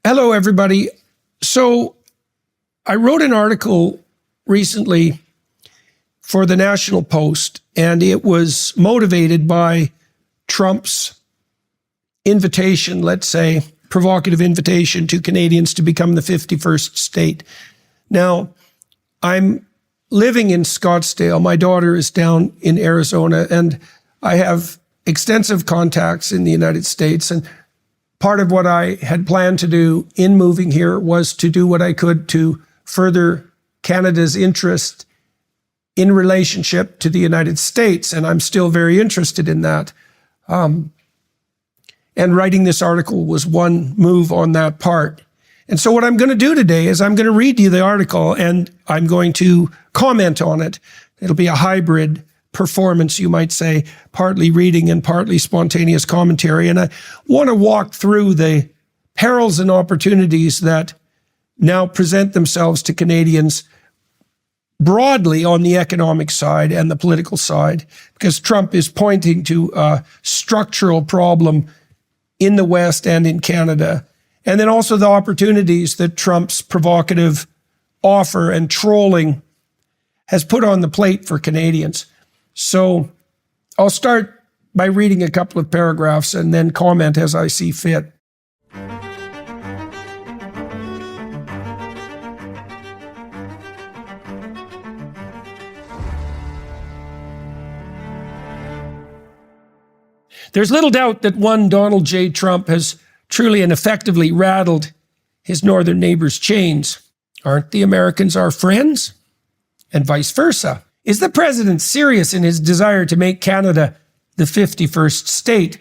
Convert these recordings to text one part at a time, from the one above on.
Hello, everybody. So I wrote an article recently for the National Post, and it was motivated by Trump's invitation, let's say, provocative invitation to Canadians to become the 51st state. Now, I'm living in Scottsdale. My daughter is down in Arizona, and I have extensive contacts in the United States. And part of what I had planned to do in moving here was to do what I could to further Canada's interest in relationship to the United States. And I'm still very interested in that. And writing this article was one move on that part. And so what I'm going to do today is I'm going to read you the article and I'm going to comment on it. It'll be a hybrid performance, you might say, partly reading and partly spontaneous commentary. And I want to walk through the perils and opportunities that now present themselves to Canadians broadly on the economic side and the political side, because Trump is pointing to a structural problem in the West and in Canada. And then also the opportunities that Trump's provocative offer and trolling has put on the plate for Canadians. So I'll start by reading a couple of paragraphs and then comment as I see fit. There's little doubt that one Donald J. Trump has truly and effectively rattled his northern neighbors' chains. Aren't the Americans our friends? And vice versa. Is the president serious in his desire to make Canada the 51st state?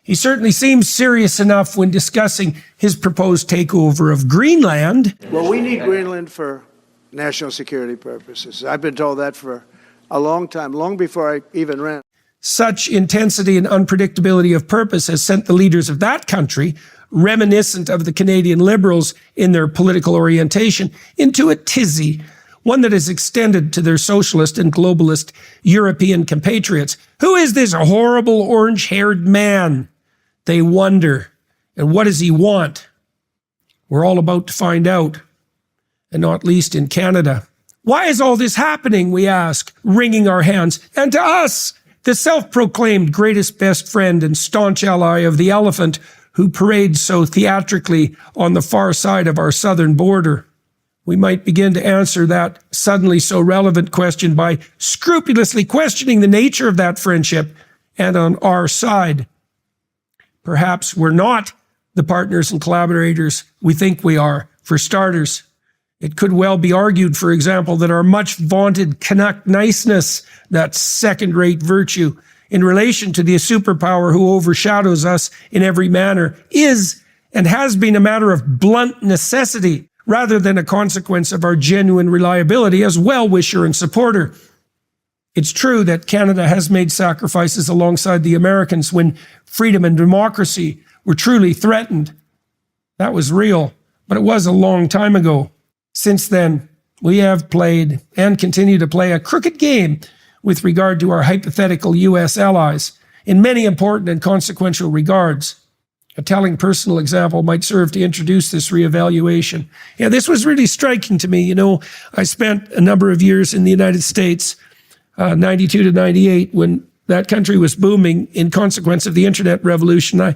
He certainly seems serious enough when discussing his proposed takeover of Greenland. Well, we need Greenland for national security purposes. I've been told that for a long time, long before I even ran. Such intensity and unpredictability of purpose has sent the leaders of that country, reminiscent of the Canadian Liberals in their political orientation, into a tizzy, one that is extended to their socialist and globalist European compatriots. Who is this horrible orange-haired man? They wonder. And what does he want? We're all about to find out, and not least in Canada. Why is all this happening, we ask, wringing our hands? And to us, the self-proclaimed greatest best friend and staunch ally of the elephant who parades so theatrically on the far side of our southern border. We might begin to answer that suddenly so relevant question by scrupulously questioning the nature of that friendship and on our side. Perhaps we're not the partners and collaborators we think we are. For starters, it could well be argued, for example, that our much vaunted Canuck niceness, that second-rate virtue, in relation to the superpower who overshadows us in every manner, is and has been a matter of blunt necessity, rather than a consequence of our genuine reliability as well-wisher and supporter. It's true that Canada has made sacrifices alongside the Americans when freedom and democracy were truly threatened. That was real, but it was a long time ago. Since then, we have played and continue to play a crooked game with regard to our hypothetical U.S. allies in many important and consequential regards. A telling personal example might serve to introduce this reevaluation. Yeah, this was really striking to me. You know, I spent a number of years in the United States, 92 to 98, when that country was booming in consequence of the internet revolution. And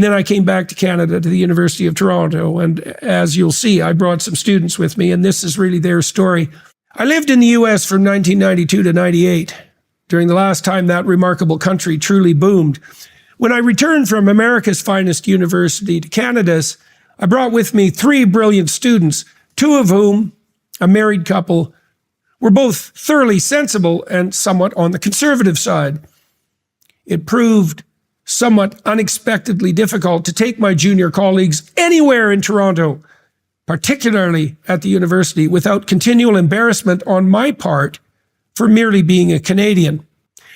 then I came back to Canada, to the University of Toronto. And as you'll see, I brought some students with me, and this is really their story. I lived in the U.S. from 1992 to 98, during the last time that remarkable country truly boomed. When I returned from America's finest university to Canada's, I brought with me 3 brilliant students, 2 of whom, a married couple, were both thoroughly sensible and somewhat on the conservative side. It proved somewhat unexpectedly difficult to take my junior colleagues anywhere in Toronto, particularly at the university, without continual embarrassment on my part for merely being a Canadian,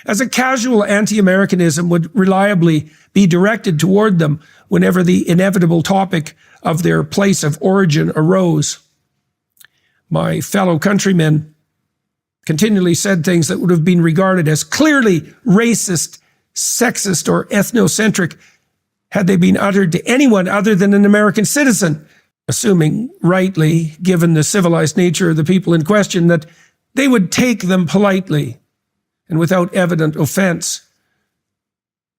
as a casual anti-Americanism would reliably be directed toward them whenever the inevitable topic of their place of origin arose. My fellow countrymen continually said things that would have been regarded as clearly racist, sexist, or ethnocentric had they been uttered to anyone other than an American citizen, assuming rightly, given the civilized nature of the people in question, that they would take them politely and without evident offense.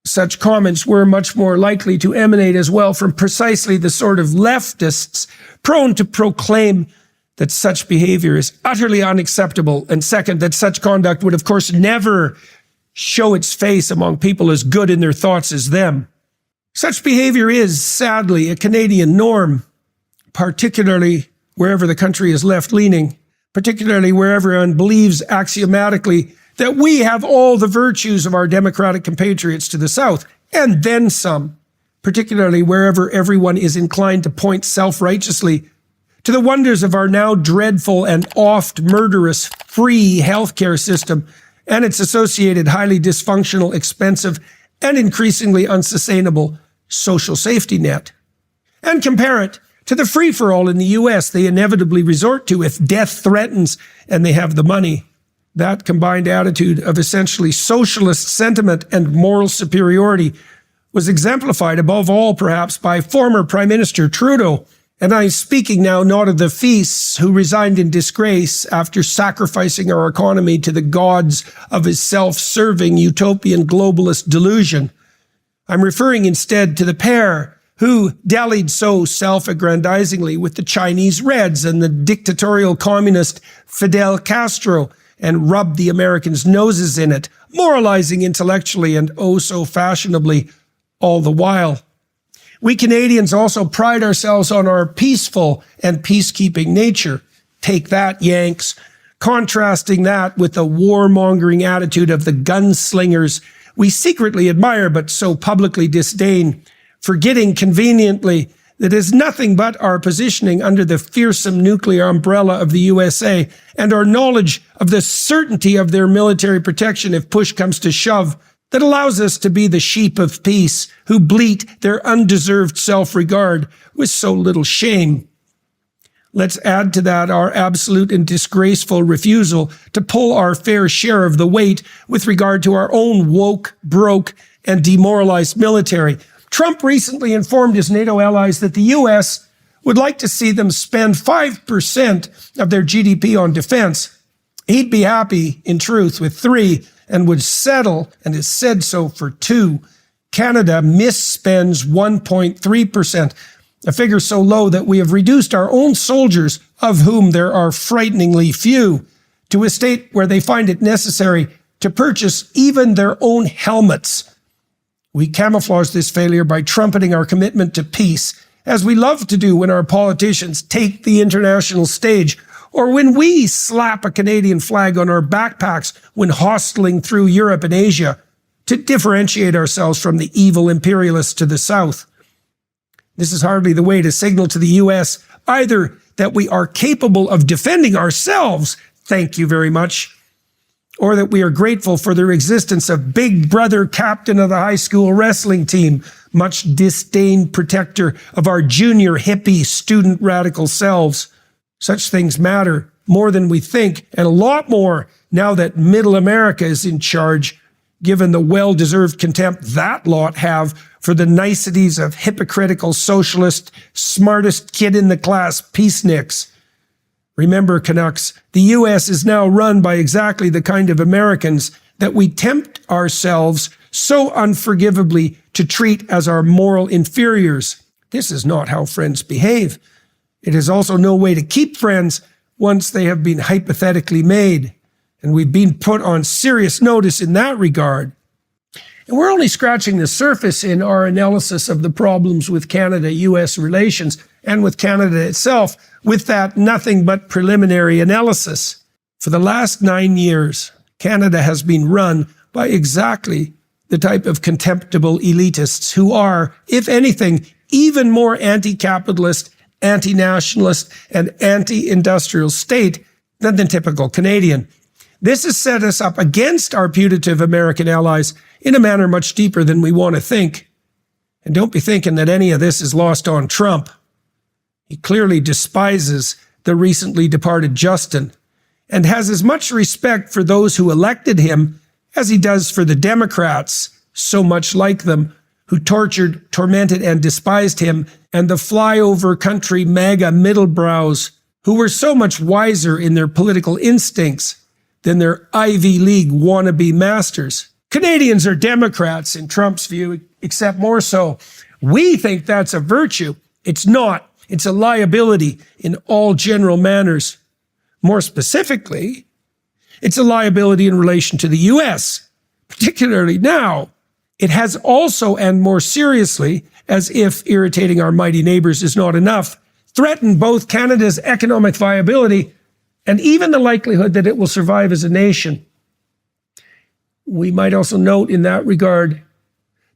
Such comments were much more likely to emanate as well from precisely the sort of leftists prone to proclaim that such behavior is utterly unacceptable, and second, that such conduct would of course never show its face among people as good in their thoughts as them. Such behavior is, sadly, a Canadian norm, particularly wherever the country is left-leaning, particularly where everyone believes axiomatically that we have all the virtues of our democratic compatriots to the south, and then some, particularly wherever everyone is inclined to point self-righteously to the wonders of our now dreadful and oft murderous free healthcare system and its associated highly dysfunctional, expensive, and increasingly unsustainable social safety net. And compare it to the free-for-all in the US they inevitably resort to if death threatens and they have the money. That combined attitude of essentially socialist sentiment and moral superiority was exemplified above all perhaps by former Prime Minister Trudeau. And I'm speaking now not of the feasts who resigned in disgrace after sacrificing our economy to the gods of his self-serving utopian globalist delusion. I'm referring instead to the pair who dallied so self-aggrandizingly with the Chinese Reds and the dictatorial communist Fidel Castro and rubbed the Americans' noses in it, moralizing intellectually and oh so fashionably all the while. We Canadians also pride ourselves on our peaceful and peacekeeping nature. Take that, Yanks. Contrasting that with the warmongering attitude of the gunslingers we secretly admire but so publicly disdain, forgetting conveniently that is nothing but our positioning under the fearsome nuclear umbrella of the USA and our knowledge of the certainty of their military protection if push comes to shove that allows us to be the sheep of peace who bleat their undeserved self-regard with so little shame. Let's add to that our absolute and disgraceful refusal to pull our fair share of the weight with regard to our own woke, broke, and demoralized military. Trump recently informed his NATO allies that the U.S. would like to see them spend 5% of their GDP on defense. He'd be happy, in truth, with 3% and would settle, and has said so, for 2%. Canada misspends 1.3%, a figure so low that we have reduced our own soldiers, of whom there are frighteningly few, to a state where they find it necessary to purchase even their own helmets. We camouflage this failure by trumpeting our commitment to peace, as we love to do when our politicians take the international stage, or when we slap a Canadian flag on our backpacks when hostling through Europe and Asia to differentiate ourselves from the evil imperialists to the south. This is hardly the way to signal to the U.S. either that we are capable of defending ourselves, thank you very much, or that we are grateful for their existence of Big Brother captain of the high school wrestling team, much disdained protector of our junior hippie student radical selves. Such things matter more than we think, and a lot more now that Middle America is in charge, given the well-deserved contempt that lot have for the niceties of hypocritical socialist, smartest kid in the class peaceniks. Remember, Canucks, the U.S. is now run by exactly the kind of Americans that we tempt ourselves so unforgivably to treat as our moral inferiors. This is not how friends behave. It is also no way to keep friends once they have been hypothetically made, and we've been put on serious notice in that regard. And we're only scratching the surface in our analysis of the problems with Canada-U.S. relations and with Canada itself, with that nothing but preliminary analysis. For the last 9 years, Canada has been run by exactly the type of contemptible elitists who are, if anything, even more anti-capitalist, anti-nationalist, and anti-industrial state than the typical Canadian. This has set us up against our putative American allies in a manner much deeper than we want to think. And don't be thinking that any of this is lost on Trump. He clearly despises the recently departed Justin and has as much respect for those who elected him as he does for the Democrats, so much like them, who tortured, tormented, and despised him, and the flyover country MAGA middlebrows who were so much wiser in their political instincts than their Ivy League wannabe masters. Canadians are Democrats in Trump's view, except more so. We think that's a virtue. It's not. It's a liability in all general manners. More specifically, it's a liability in relation to the U.S., particularly now. It has also, and more seriously, as if irritating our mighty neighbors is not enough, threatened both Canada's economic viability and even the likelihood that it will survive as a nation. We might also note in that regard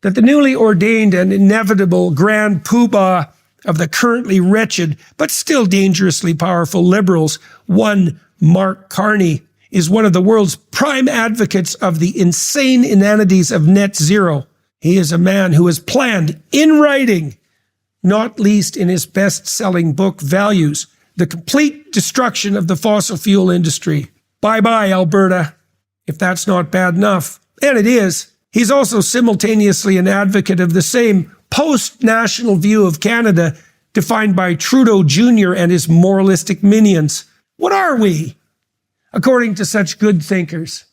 that the newly ordained and inevitable grand poobah of the currently wretched but still dangerously powerful Liberals, one Mark Carney, is one of the world's prime advocates of the insane inanities of net zero. He is a man who has planned in writing, not least in his best-selling book, Values, the complete destruction of the fossil fuel industry. Bye-bye, Alberta, if that's not bad enough. And it is. He's also simultaneously an advocate of the same post-national view of Canada defined by Trudeau Jr. and his moralistic minions. What are we, according to such good thinkers?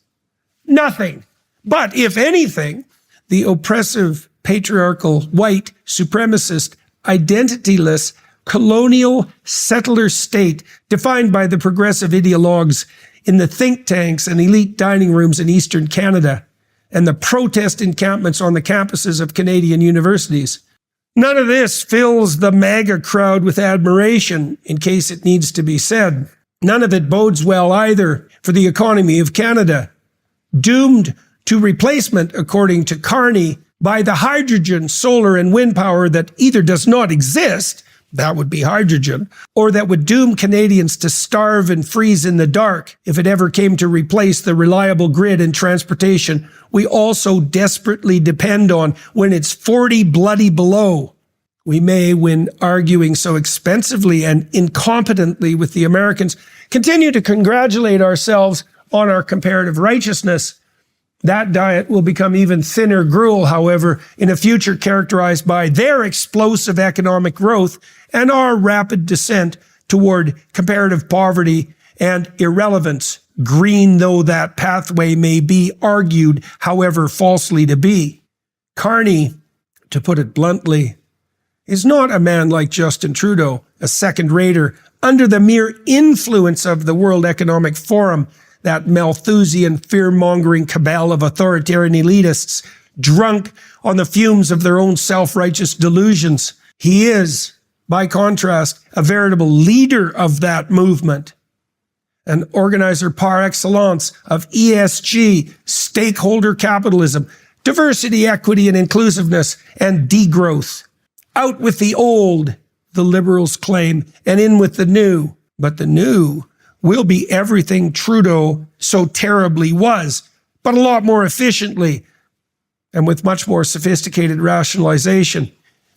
Nothing. But if anything, the oppressive, patriarchal, white, supremacist, identityless, colonial settler state defined by the progressive ideologues in the think tanks and elite dining rooms in Eastern Canada and the protest encampments on the campuses of Canadian universities. None of this fills the MAGA crowd with admiration, in case it needs to be said. None of it bodes well either for the economy of Canada, doomed to replacement, according to Carney, by the hydrogen, solar, and wind power that either does not exist, that would be hydrogen, or that would doom Canadians to starve and freeze in the dark if it ever came to replace the reliable grid and transportation we all so desperately depend on when it's 40 bloody below. We may, when arguing so expensively and incompetently with the Americans, continue to congratulate ourselves on our comparative righteousness. That diet will become even thinner gruel, however, in a future characterized by their explosive economic growth and our rapid descent toward comparative poverty and irrelevance, green though that pathway may be argued, however falsely to be. Carney, to put it bluntly, is not a man like Justin Trudeau, a second-rater, under the mere influence of the World Economic Forum, that Malthusian, fear-mongering cabal of authoritarian elitists, drunk on the fumes of their own self-righteous delusions. He is, by contrast, a veritable leader of that movement, an organizer par excellence of ESG, stakeholder capitalism, diversity, equity, and inclusiveness, and degrowth. Out with the old, the Liberals claim, and in with the new. But the new will be everything Trudeau so terribly was, but a lot more efficiently and with much more sophisticated rationalization.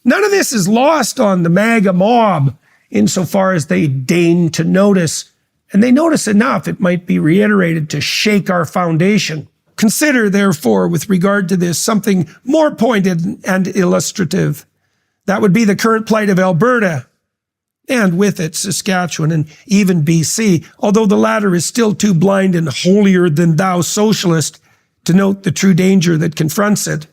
None of this is lost on the MAGA mob insofar as they deign to notice, and they notice enough it might be reiterated to shake our foundation. Consider, therefore, with regard to this, something more pointed and illustrative. That would be the current plight of Alberta, and with it, Saskatchewan and even BC, although the latter is still too blind and holier-than-thou socialist to note the true danger that confronts it.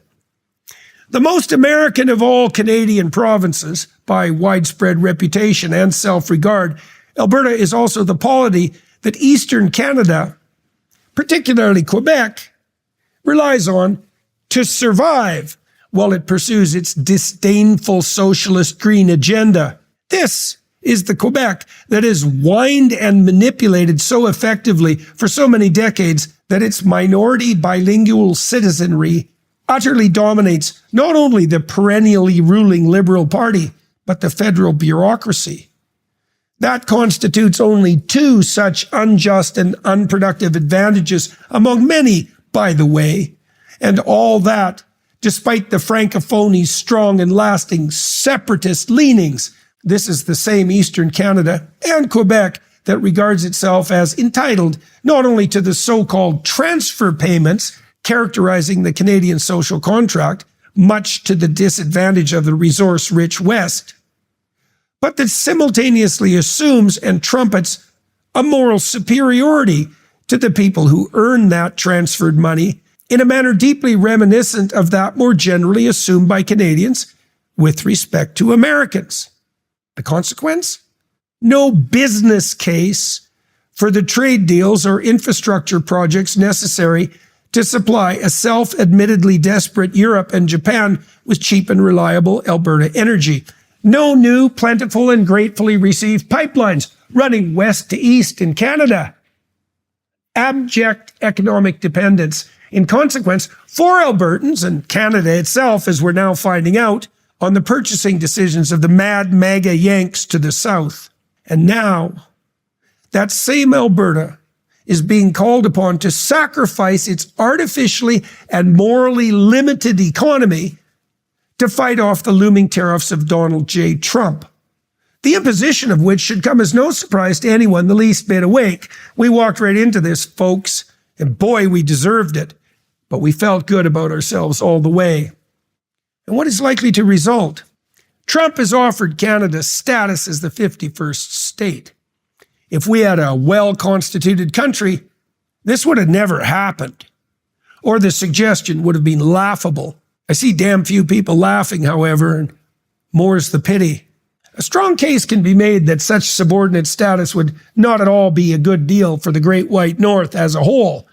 The most American of all Canadian provinces, by widespread reputation and self-regard, Alberta is also the polity that Eastern Canada, particularly Quebec, relies on to survive while it pursues its disdainful socialist green agenda. This is the Quebec that is whined and manipulated so effectively for so many decades that its minority bilingual citizenry utterly dominates not only the perennially ruling Liberal Party, but the federal bureaucracy. That constitutes only two such unjust and unproductive advantages among many, by the way, and all that despite the Francophony's strong and lasting separatist leanings. This is the same Eastern Canada and Quebec that regards itself as entitled not only to the so-called transfer payments characterizing the Canadian social contract, much to the disadvantage of the resource-rich West, but that simultaneously assumes and trumpets a moral superiority to the people who earn that transferred money in a manner deeply reminiscent of that more generally assumed by Canadians with respect to Americans. The consequence? No business case for the trade deals or infrastructure projects necessary to supply a self-admittedly desperate Europe and Japan with cheap and reliable Alberta energy. No new, plentiful, and gratefully received pipelines running west to east in Canada. Abject economic dependence, in consequence, for Albertans and Canada itself, as we're now finding out, on the purchasing decisions of the mad MAGA Yanks to the south. And now, that same Alberta is being called upon to sacrifice its artificially and morally limited economy to fight off the looming tariffs of Donald J. Trump, the imposition of which should come as no surprise to anyone the least bit awake. We walked right into this, folks, and boy, we deserved it, but we felt good about ourselves all the way. And what is likely to result? Trump has offered Canada status as the 51st state. If we had a well-constituted country, this would have never happened, or the suggestion would have been laughable. I see damn few people laughing, however, and more's the pity. A strong case can be made that such subordinate status would not at all be a good deal for the Great White North as a whole.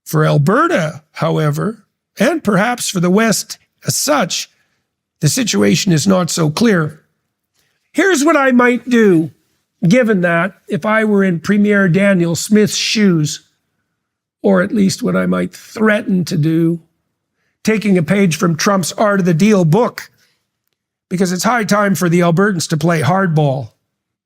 For Alberta, however, and perhaps for the West as such, the situation is not so clear. Here's what I might do, given that, if I were in Premier Danielle Smith's shoes, or at least what I might threaten to do, taking a page from Trump's Art of the Deal book, because it's high time for the Albertans to play hardball.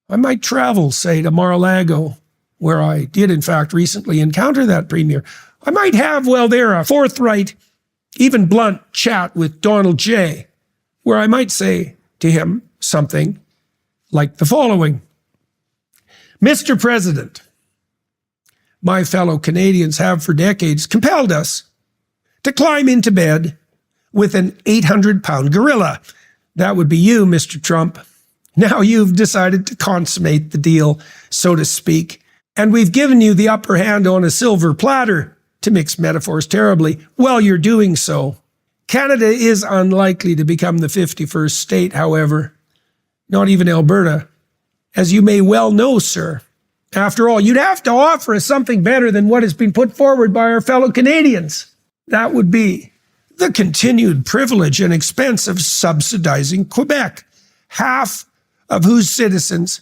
I might travel, say, to Mar-a-Lago, where I did, in fact, recently encounter that premier. I might have, well, there, a forthright, even blunt chat with Donald J., where I might say to him something like the following. Mr. President, my fellow Canadians have for decades compelled us to climb into bed with an 800-pound gorilla. That would be you, Mr. Trump. Now you've decided to consummate the deal, so to speak, and we've given you the upper hand on a silver platter, to mix metaphors terribly, while you're doing so. Canada is unlikely to become the 51st state, however, not even Alberta, as you may well know, sir. After all, you'd have to offer us something better than what has been put forward by our fellow Canadians. That would be the continued privilege and expense of subsidizing Quebec, half of whose citizens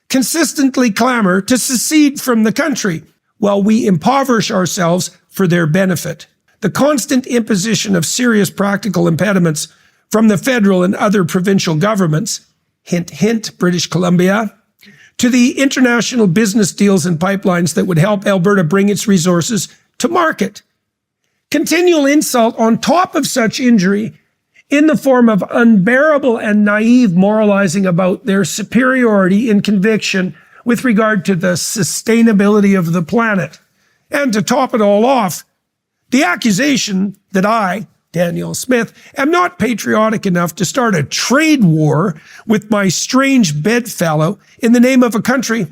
consistently clamor to secede from the country, while we impoverish ourselves for their benefit. The constant imposition of serious practical impediments from the federal and other provincial governments, hint, hint, British Columbia, to the international business deals and pipelines that would help Alberta bring its resources to market. Continual insult on top of such injury in the form of unbearable and naive moralizing about their superiority in conviction with regard to the sustainability of the planet. And to top it all off, the accusation that I, Danielle Smith, am not patriotic enough to start a trade war with my strange bedfellow in the name of a country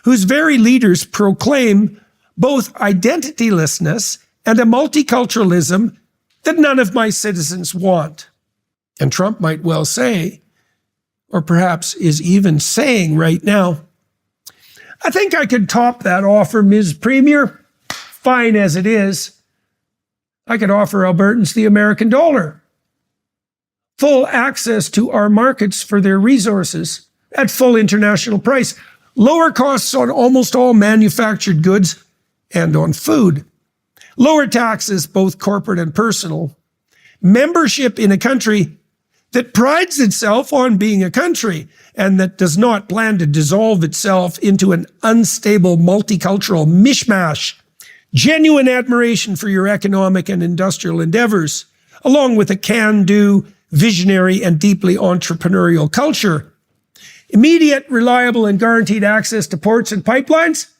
whose very leaders proclaim both identitylessness and a multiculturalism that none of my citizens want. And Trump might well say, or perhaps is even saying right now, I think I could top that offer, Ms. Premier, fine as it is. I could offer Albertans the American dollar, full access to our markets for their resources at full international price, lower costs on almost all manufactured goods and on food, lower taxes, both corporate and personal, membership in a country that prides itself on being a country and that does not plan to dissolve itself into an unstable multicultural mishmash, genuine admiration for your economic and industrial endeavors, along with a can-do, visionary, and deeply entrepreneurial culture, immediate, reliable, and guaranteed access to ports and pipelines,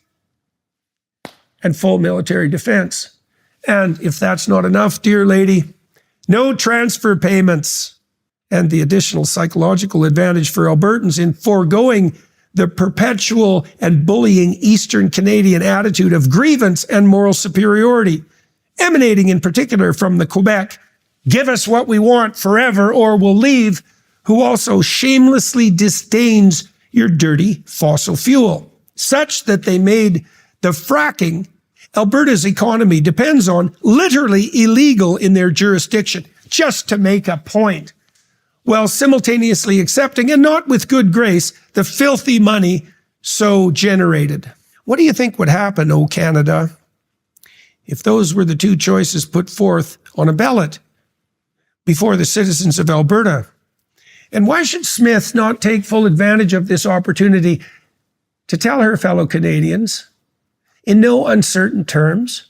and full military defense. And if that's not enough, dear lady, no transfer payments, and the additional psychological advantage for Albertans in foregoing the perpetual and bullying Eastern Canadian attitude of grievance and moral superiority, emanating in particular from the Quebec, give us what we want forever or we'll leave, who also shamelessly disdains your dirty fossil fuel, such that they made the fracking Alberta's economy depends on literally illegal in their jurisdiction, just to make a point, while simultaneously accepting, and not with good grace, the filthy money so generated. What do you think would happen, O Canada, if those were the two choices put forth on a ballot before the citizens of Alberta? And why should Smith not take full advantage of this opportunity to tell her fellow Canadians, in no uncertain terms,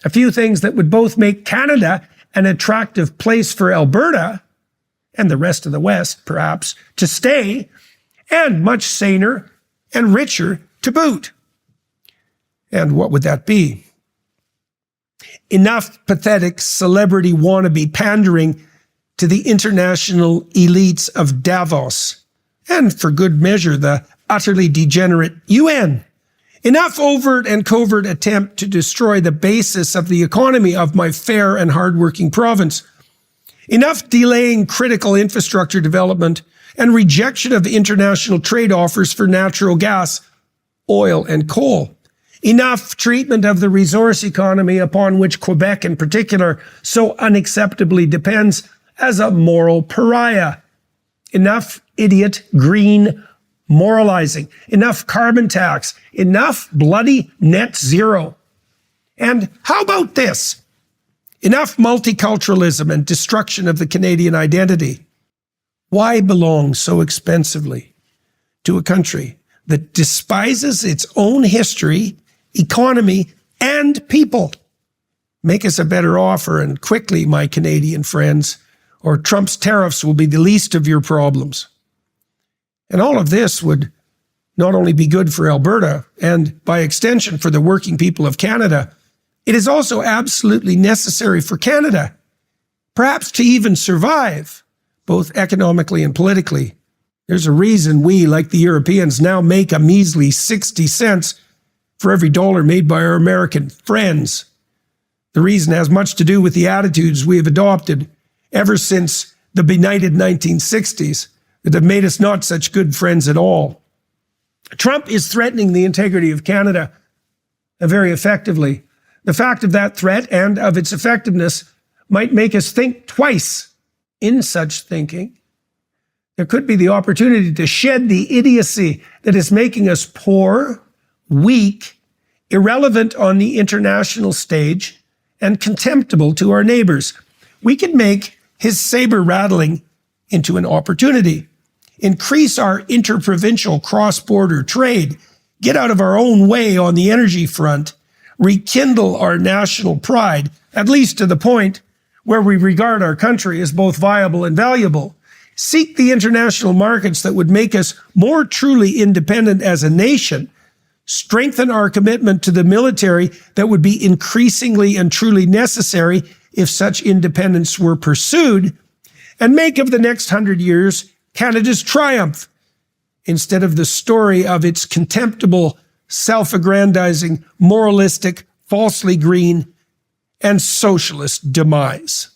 a few things that would both make Canada an attractive place for Alberta and the rest of the West, perhaps, to stay, and much saner and richer to boot? And what would that be? Enough pathetic celebrity wannabe pandering to the international elites of Davos, and for good measure, the utterly degenerate UN. Enough overt and covert attempt to destroy the basis of the economy of my fair and hardworking province. Enough delaying critical infrastructure development and rejection of international trade offers for natural gas, oil, and coal. Enough treatment of the resource economy upon which Quebec in particular so unacceptably depends as a moral pariah. Enough idiot green moralizing, enough carbon tax, enough bloody net zero. And how about this? Enough multiculturalism and destruction of the Canadian identity. Why belong so expensively to a country that despises its own history, economy, and people? Make us a better offer, and quickly, my Canadian friends, or Trump's tariffs will be the least of your problems. And all of this would not only be good for Alberta, and by extension for the working people of Canada, it is also absolutely necessary for Canada, perhaps to even survive, both economically and politically. There's a reason we, like the Europeans, now make a measly 60 cents for every dollar made by our American friends. The reason has much to do with the attitudes we have adopted ever since the benighted 1960s that have made us not such good friends at all. Trump is threatening the integrity of Canada very effectively. The fact of that threat and of its effectiveness might make us think twice. In such thinking, there could be the opportunity to shed the idiocy that is making us poor, weak, irrelevant on the international stage, and contemptible to our neighbors. We can make his saber rattling into an opportunity. Increase our interprovincial cross-border trade, get out of our own way on the energy front, rekindle our national pride, at least to the point where we regard our country as both viable and valuable. Seek the international markets that would make us more truly independent as a nation. Strengthen our commitment to the military that would be increasingly and truly necessary if such independence were pursued. And make of the next 100 years Canada's triumph, instead of the story of its contemptible, self-aggrandizing, moralistic, falsely green, and socialist demise.